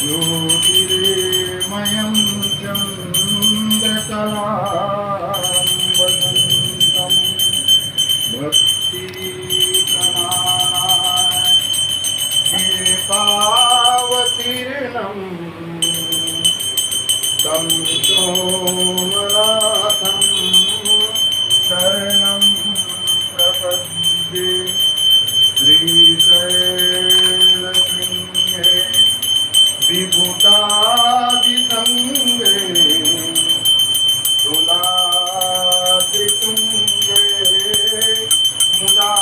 ज्योतिर्मयं चन्द्रकलावसन्तं भक्तिप्रणाय पावतीर्णं तं सोमनाथं शरणं प्रपद्ये। श्रीशैलशृङ्गे विभूतादिसङ्गे तुलादितुङ्गे मुदा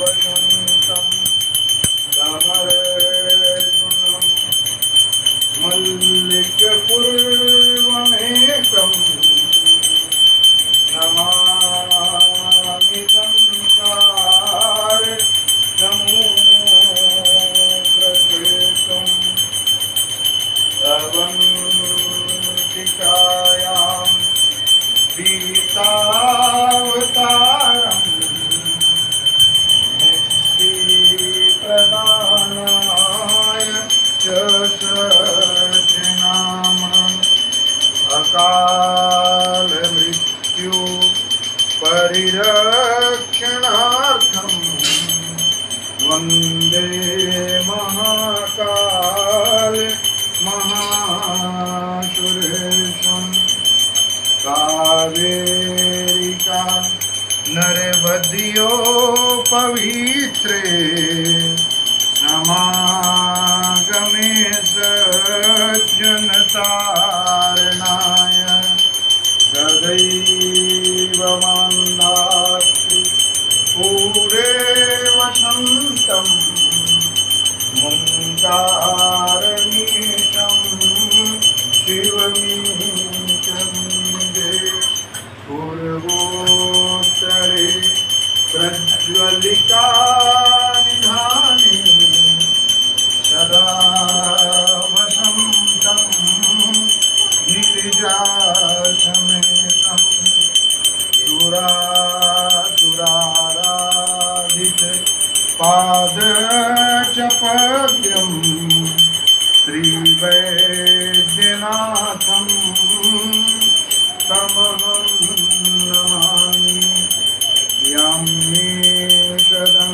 वसन्तं समरेणुं मल्लिकपूर्वमेकं नमामि संसारे समुद्रकेतुं अवन्तिकायां सीतावतारं मुक्तिप्रदानाय च सज्जनाम अकालमृत्यु परिरक्षणार्थं वन्दे महाकाल महासुरेशं। कावेरिका नर्मद्यो पवित्रे समागमे सज्जनतारणाय सदैव मन्दास्ति पूरे वसन्तं मुञ्चारणीशं शिवमीशं दे पूर्वोत्तरे प्रज्वलिका निधाने सदा वसन्तं गिरिजासमेतं सुरासुराराधित पादचपद्यं श्रीवैद्यनाथं तमहं नमामि। यं मे सदं